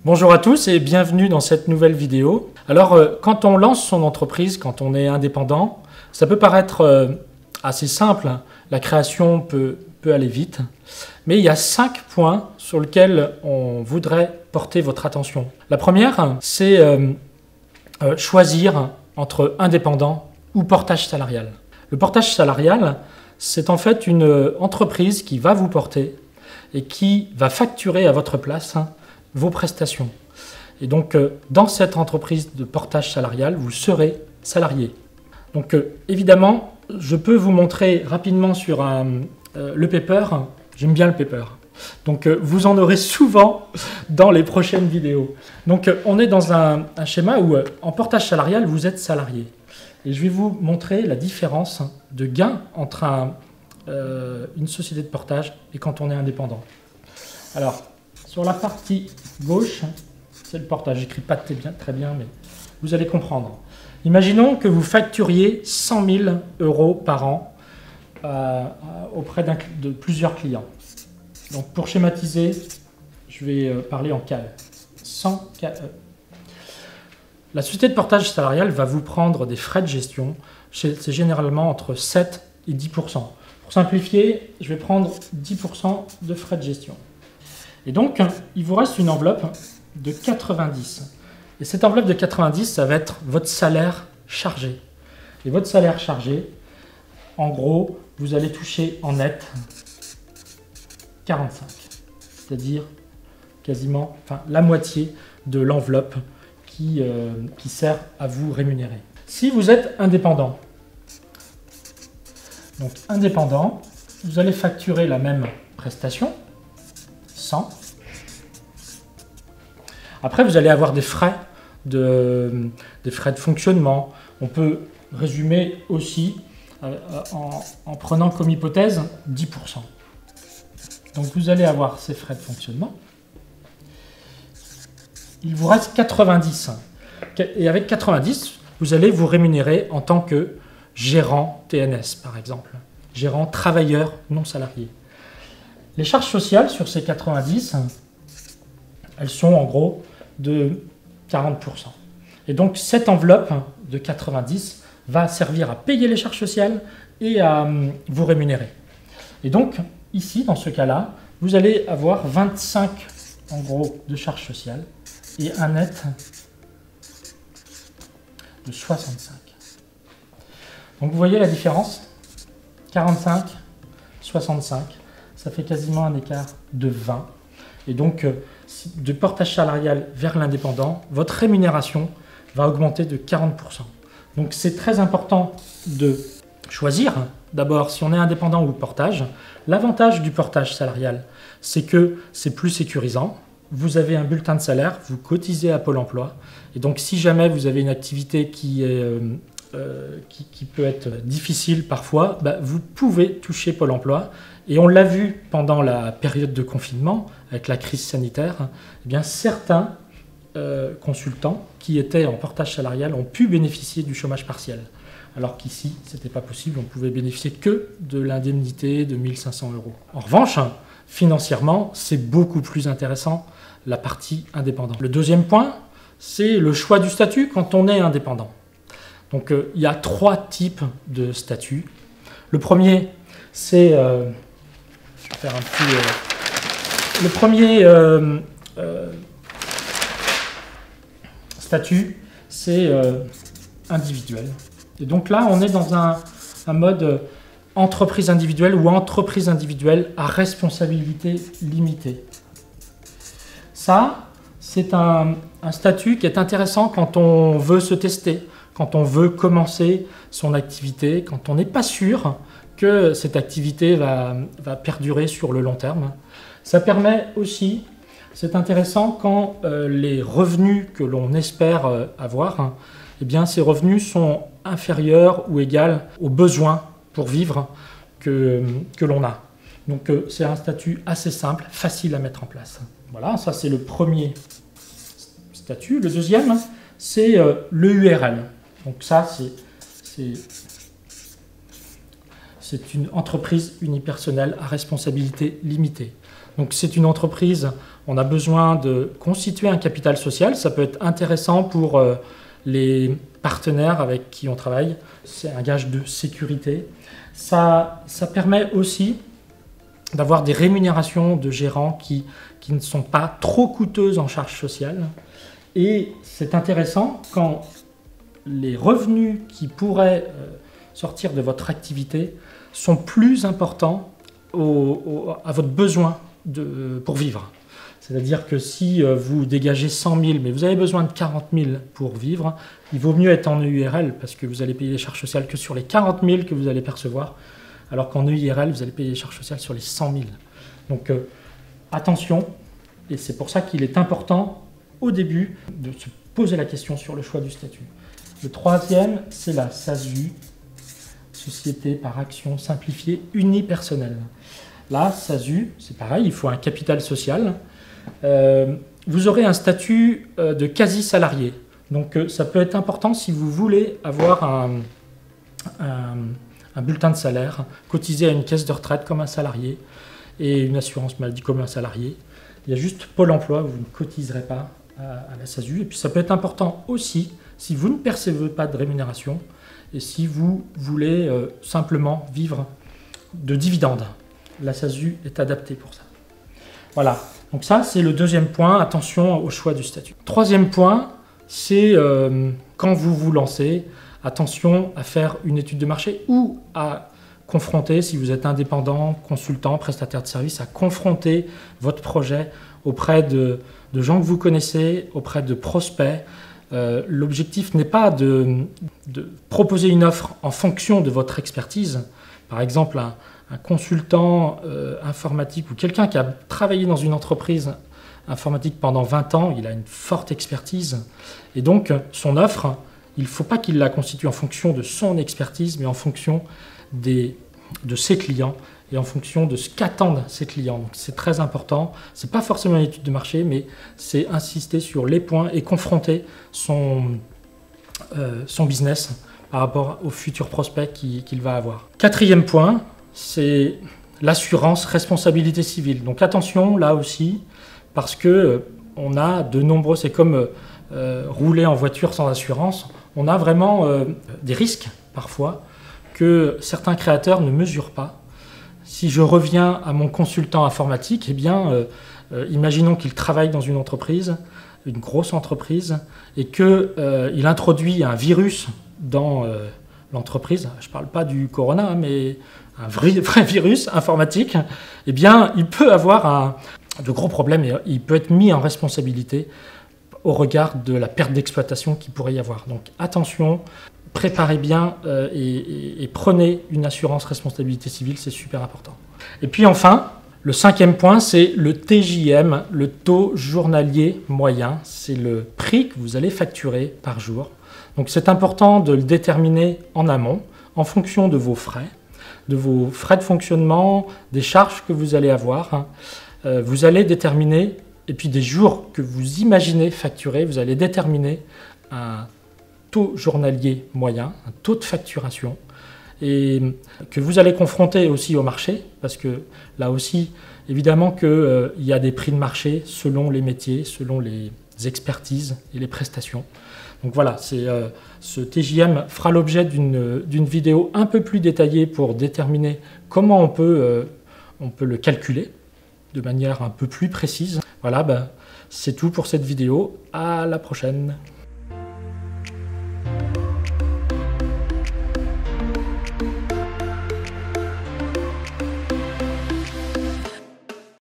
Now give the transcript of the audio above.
Bonjour à tous et bienvenue dans cette nouvelle vidéo. Alors, quand on lance son entreprise, quand on est indépendant, ça peut paraître assez simple. La création peut aller vite. Mais il y a 5 points sur lesquels on voudrait porter votre attention. La première, c'est choisir entre indépendant ou portage salarial. Le portage salarial, c'est en fait une entreprise qui va vous porter et qui va facturer à votre place vos prestations. Et donc, dans cette entreprise de portage salarial, vous serez salarié. Donc, évidemment, je peux vous montrer rapidement sur le paper. J'aime bien le paper. Donc, vous en aurez souvent dans les prochaines vidéos. Donc, on est dans un schéma où, en portage salarial, vous êtes salarié. Et je vais vous montrer la différence de gain entre une société de portage et quand on est indépendant. Alors, sur la partie gauche, c'est le portage. J'écris pas très bien, mais vous allez comprendre. Imaginons que vous facturiez 100 000 € par an auprès de plusieurs clients. Donc, pour schématiser, je vais parler en CAE. 100 CAE. La société de portage salarial va vous prendre des frais de gestion. C'est généralement entre 7 et 10 %. Pour simplifier, je vais prendre 10 % de frais de gestion. Et donc, il vous reste une enveloppe de 90. Et cette enveloppe de 90, ça va être votre salaire chargé. Et votre salaire chargé, en gros, vous allez toucher en net 45. C'est-à-dire quasiment la moitié de l'enveloppe qui sert à vous rémunérer. Si vous êtes indépendant, donc indépendant, vous allez facturer la même prestation, 100. Après, vous allez avoir des frais de fonctionnement. On peut résumer aussi en prenant comme hypothèse 10 %. Donc, vous allez avoir ces frais de fonctionnement. Il vous reste 90. Et avec 90, vous allez vous rémunérer en tant que gérant TNS, par exemple. Gérant travailleur non salarié. Les charges sociales sur ces 90, elles sont en gros de 40 %. Et donc, cette enveloppe de 90 va servir à payer les charges sociales et à vous rémunérer. Et donc, ici, dans ce cas-là, vous allez avoir 25 en gros de charges sociales et un net de 65. Donc, vous voyez la différence? 45, 65. Ça fait quasiment un écart de 20. Et donc, de portage salarial vers l'indépendant, votre rémunération va augmenter de 40 %. Donc, c'est très important de choisir. D'abord, si on est indépendant ou portage, l'avantage du portage salarial, c'est que c'est plus sécurisant. Vous avez un bulletin de salaire, vous cotisez à Pôle emploi. Et donc, si jamais vous avez une activité qui peut être difficile parfois, vous pouvez toucher Pôle emploi. Et on l'a vu pendant la période de confinement, avec la crise sanitaire, eh bien certains consultants qui étaient en portage salarial ont pu bénéficier du chômage partiel. Alors qu'ici, ce n'était pas possible, on pouvait bénéficier que de l'indemnité de 1 500 €. En revanche, financièrement, c'est beaucoup plus intéressant la partie indépendante. Le deuxième point, c'est le choix du statut quand on est indépendant. Donc il y a 3 types de statuts. Le premier, c'est... je vais faire un petit... le premier statut, c'est individuel. Et donc là, on est dans un mode entreprise individuelle ou entreprise individuelle à responsabilité limitée. Ça, c'est un statut qui est intéressant quand on veut se tester, quand on veut commencer son activité, quand on n'est pas sûr que cette activité va perdurer sur le long terme. Ça permet aussi, c'est intéressant quand les revenus que l'on espère avoir, eh bien, ces revenus sont inférieurs ou égaux aux besoins pour vivre que l'on a. Donc c'est un statut assez simple, facile à mettre en place. Voilà, ça c'est le premier statut. Le deuxième, c'est le URL. Donc ça, c'est une entreprise unipersonnelle à responsabilité limitée. Donc c'est une entreprise On a besoin de constituer un capital social. Ça peut être intéressant pour les partenaires avec qui on travaille. C'est un gage de sécurité. Ça permet aussi d'avoir des rémunérations de gérants qui ne sont pas trop coûteuses en charges sociales. Et c'est intéressant quand les revenus qui pourraient sortir de votre activité sont plus importants à votre besoin pour vivre. C'est-à-dire que si vous dégagez 100 000, mais vous avez besoin de 40 000 pour vivre, il vaut mieux être en EURL parce que vous allez payer les charges sociales que sur les 40 000 que vous allez percevoir, alors qu'en EIRL, vous allez payer les charges sociales sur les 100 000. Donc attention, et c'est pour ça qu'il est important au début de se poser la question sur le choix du statut. Le troisième, c'est la SASU, Société par action simplifiée unipersonnelle. Là, SASU, c'est pareil, il faut un capital social. Vous aurez un statut de quasi-salarié. Donc ça peut être important si vous voulez avoir un bulletin de salaire, cotiser à une caisse de retraite comme un salarié et une assurance maladie comme un salarié. Il y a juste Pôle emploi où vous ne cotiserez pas à la SASU. Et puis ça peut être important aussi si vous ne percevez pas de rémunération et si vous voulez simplement vivre de dividendes. La SASU est adaptée pour ça. Voilà, donc ça c'est le deuxième point, attention au choix du statut. Troisième point, c'est quand vous vous lancez, attention à faire une étude de marché ou à confronter, si vous êtes indépendant, consultant, prestataire de service, à confronter votre projet auprès de gens que vous connaissez, auprès de prospects. L'objectif n'est pas de proposer une offre en fonction de votre expertise. Par exemple, un consultant informatique ou quelqu'un qui a travaillé dans une entreprise informatique pendant 20 ans, il a une forte expertise. Et donc, son offre, il ne faut pas qu'il la constitue en fonction de son expertise, mais en fonction de ses clients et en fonction de ce qu'attendent ses clients. Donc, c'est très important. Ce n'est pas forcément une étude de marché, mais c'est insister sur les points et confronter son business par rapport aux futurs prospects qu'il va avoir. Quatrième point, c'est l'assurance responsabilité civile. Donc attention là aussi, parce que on a de nombreux, c'est comme rouler en voiture sans assurance, on a vraiment des risques parfois que certains créateurs ne mesurent pas. Si je reviens à mon consultant informatique, eh bien, imaginons qu'il travaille dans une entreprise, une grosse entreprise, et qu'il introduit un virus dans l'entreprise. Je ne parle pas du corona, hein, mais un vrai virus informatique. Eh bien, il peut avoir de gros problèmes et il peut être mis en responsabilité au regard de la perte d'exploitation qu'il pourrait y avoir. Donc attention, préparez bien et prenez une assurance responsabilité civile, c'est super important. Et puis enfin, le cinquième point, c'est le TJM, le taux journalier moyen. C'est le prix que vous allez facturer par jour. Donc c'est important de le déterminer en amont, en fonction de vos frais de fonctionnement, des charges que vous allez avoir. Vous allez déterminer, et puis des jours que vous imaginez facturer, vous allez déterminer un taux journalier moyen, un taux de facturation, et que vous allez confronter aussi au marché, parce que là aussi, évidemment qu'il y a des prix de marché selon les métiers, selon les expertises et les prestations. Donc voilà, ce TJM fera l'objet d'une vidéo un peu plus détaillée pour déterminer comment on peut le calculer de manière un peu plus précise. Voilà, c'est tout pour cette vidéo. À la prochaine.